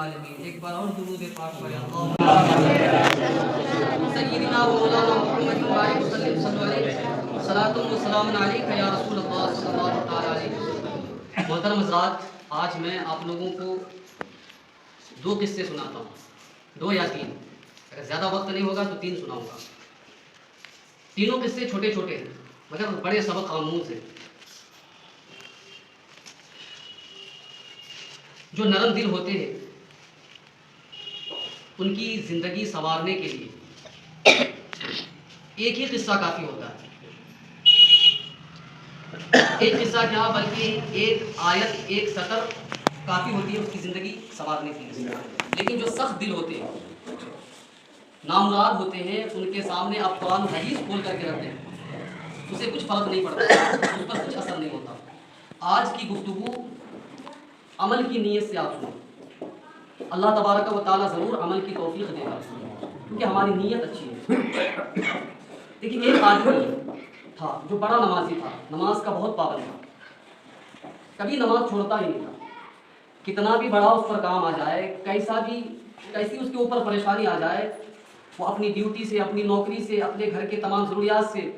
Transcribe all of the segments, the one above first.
العالمین۔ ایک بار اور درود پاک پڑھیں، اللہم سیدنا و مولانا محمد و آلہ وسلم صلی اللہ علیہ صلاۃ و سلام علیک یا رسول اللہ صلی اللہ تعالی علیہ۔ محترم حضرات، آج میں آپ لوگوں کو دو قصے سناتا ہوں، دو یا تین، اگر زیادہ وقت نہیں ہوگا تو تین سناؤں گا۔ تینوں قصے چھوٹے چھوٹے ہیں مگر بڑے سبق آموز ہیں۔ جو نرم دل ہوتے ہیں ان کی زندگی سنوارنے کے لیے ایک ہی قصہ کافی ہوتا ہے۔ ایک قصہ کیا بلکہ ایک آیت، ایک سطر کافی ہوتی ہے اس کی زندگی سنوارنے کے لیے۔ لیکن جو سخت دل ہوتے ہیں، نامراد ہوتے ہیں، ان کے سامنے آپ قرآن و حدیث کھول کر کے رکھتے ہیں، اسے کچھ فرق نہیں پڑتا، اس پر کچھ اثر نہیں ہوتا۔ آج کی گفتگو عمل کی نیت سے آپ سنیں، اللہ تبارک و تعالیٰ ضرور عمل کی توفیق دے گا کیونکہ ہماری نیت اچھی ہے۔ دیکھیے، ایک آدمی تھا جو بڑا نمازی تھا، نماز کا بہت پابند تھا، کبھی نماز چھوڑتا ہی نہیں تھا۔ کتنا بھی بڑا اس پر کام آ جائے، کیسی اس کے اوپر پریشانی آ جائے، وہ اپنی ڈیوٹی سے، اپنی نوکری سے، اپنے گھر کے تمام ضروریات سے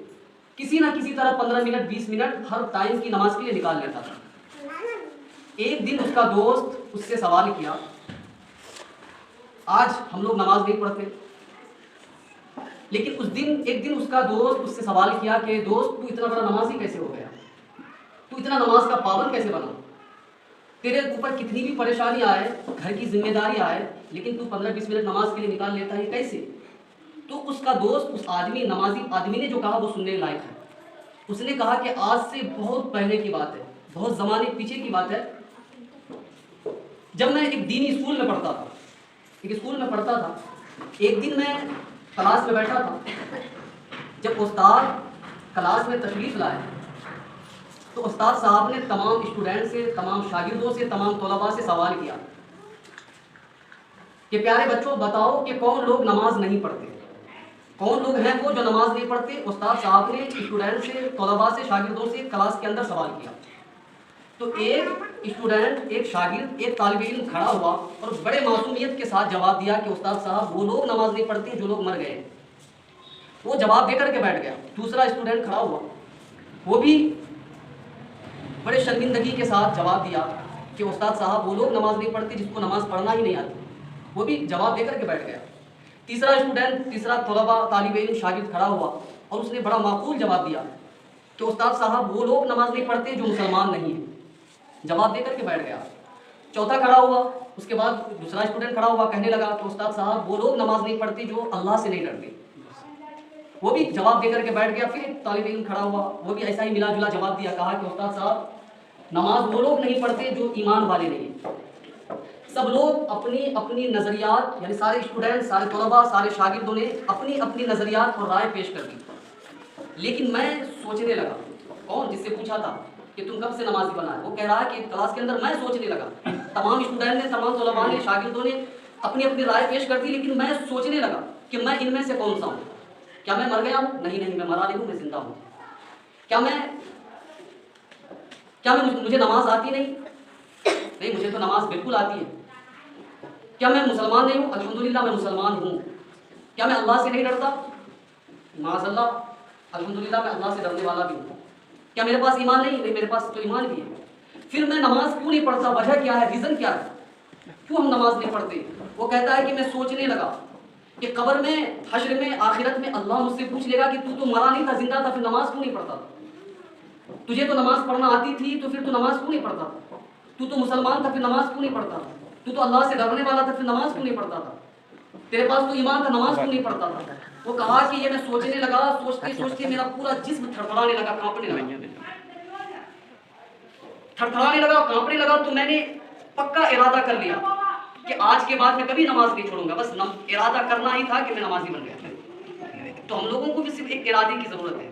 کسی نہ کسی طرح 15 منٹ 20 منٹ ہر ٹائم کی نماز کے لیے نکال لیتا تھا۔ ایک دن اس کا دوست اس سے سوال کیا، آج ہم لوگ نماز نہیں پڑھتے، لیکن ایک دن اس کا دوست اس سے سوال کیا کہ دوست، تو اتنا بڑا نمازی کیسے ہو گیا؟ تو اتنا نماز کا پابند کیسے بنا؟ تیرے اوپر کتنی بھی پریشانی آئے، گھر کی ذمہ داری آئے، لیکن تو 15-20 منٹ نماز کے لیے نکال لیتا ہے، کیسے؟ تو اس کا دوست، اس نمازی آدمی نے جو کہا وہ سننے لائق ہے۔ اس نے کہا کہ آج سے بہت پہلے کی بات ہے، بہت زمانے پیچھے کی بات ہے، جب میں ایک دینی اسکول میں پڑھتا تھا، ایک دن میں کلاس میں بیٹھا تھا، جب استاد کلاس میں تشریف لائے تو استاد صاحب نے تمام اسٹوڈنٹ سے، تمام شاگردوں سے، تمام طلباء سے سوال کیا کہ پیارے بچوں بتاؤ کہ کون لوگ نماز نہیں پڑھتے، کون لوگ ہیں وہ جو نماز نہیں پڑھتے؟ استاد صاحب نے اسٹوڈنٹ سے، طلباء سے، شاگردوں سے کلاس کے اندر سوال کیا تو ایک اسٹوڈنٹ، ایک شاگرد، ایک طالب علم کھڑا ہوا اور بڑے معصومیت کے ساتھ جواب دیا کہ استاد صاحب وہ لوگ نماز نہیں پڑھتے جو لوگ مر گئے۔ وہ جواب دے کر کے بیٹھ گیا۔ دوسرا اسٹوڈنٹ کھڑا ہوا، وہ بھی بڑے شرمندگی کے ساتھ جواب دیا کہ استاد صاحب وہ لوگ نماز نہیں پڑھتے جس کو نماز پڑھنا ہی نہیں آتی۔ وہ بھی جواب دے کر کے بیٹھ گیا۔ تیسرا اسٹوڈنٹ، تیسرا طلباء، طالب علم، شاگرد کھڑا ہوا اور اس نے بڑا معقول جواب دیا کہ استاد صاحب وہ لوگ نماز نہیں پڑھتے جو مسلمان نہیں ہیں، جواب دے کر کے بیٹھ گیا۔ چوتھا کھڑا ہوا، اس کے بعد دوسرا اسٹوڈنٹ کھڑا ہوا، کہنے لگا کہ استاد صاحب وہ لوگ نماز نہیں پڑھتے جو اللہ سے نہیں ڈرتے، وہ بھی جواب دے کر کے بیٹھ گیا۔ پھر طالب علم کھڑا ہوا، وہ بھی ایسا ہی ملا جلا جواب دیا، کہا کہ استاد صاحب نماز وہ لوگ نہیں پڑھتے جو ایمان والے نہیں ہیں۔ سب لوگ اپنی اپنی نظریات، یعنی سارے اسٹوڈنٹ، سارے طلباء، سارے شاگردوں نے اپنی اپنی نظریات اور رائے پیش کر دی، لیکن میں سوچنے لگا۔ کون؟ جس سے پوچھا تھا کہ تم کب سے نمازی بنا ہے، وہ کہہ رہا ہے کہ کلاس کے اندر میں سوچنے لگا، تمام اسٹوڈنٹ نے، تمام طلباء نے، شاگردوں نے اپنی اپنی رائے پیش کر دی، لیکن میں سوچنے لگا کہ میں ان میں سے کون سا ہوں؟ کیا میں مر گیا ہوں؟ نہیں، میں مرا نہیں ہوں، میں زندہ ہوں۔ کیا مجھے نماز آتی نہیں؟ نہیں، مجھے تو نماز بالکل آتی ہے۔ کیا میں مسلمان نہیں ہوں؟ الحمدللہ میں مسلمان ہوں۔ کیا میں اللہ سے نہیں ڈرتا؟ معاذ اللہ، الحمدللہ میں اللہ سے ڈرنے والا بھی ہوں۔ کیا میرے پاس ایمان نہیں؟ نہیں، میرے پاس تو ایمان بھی ہے۔ پھر میں نماز کیوں نہیں پڑھتا؟ وجہ کیا ہے؟ ریزن کیا ہے کیوں ہم نماز نہیں پڑھتے؟ وہ کہتا ہے کہ میں سوچنے لگا کہ قبر میں، حشر میں، آخرت میں اللہ مجھ سے پوچھ لے گا کہ تو مرا نہیں تھا، زندہ تھا، پھر نماز کیوں نہیں پڑھتا تھا؟ تجھے تو نماز پڑھنا آتی تھی تو پھر تو نماز کیوں نہیں پڑھتا تھا؟ تو مسلمان تھا، پھر نماز کیوں نہیں پڑھتا تھا؟ تو اللہ سے ڈرنے والا تھا، پھر نماز کیوں نہیں پڑھتا تھا؟ تیرے پاس تو ایمان تھا، نماز کیوں نہیں پڑھتا تھا؟ وہ کہا کہ یہ میں سوچنے لگا، سوچتے سوچتے میرا پورا جسم تھڑتھڑانے لگا، کانپنے لگا تو میں نے پکا ارادہ کر لیا کہ آج کے بعد میں کبھی نماز نہیں چھوڑوں گا۔ بس ارادہ کرنا ہی تھا کہ میں نمازی بن گیا۔ تو ہم لوگوں کو بھی صرف ایک ارادے کی ضرورت ہے۔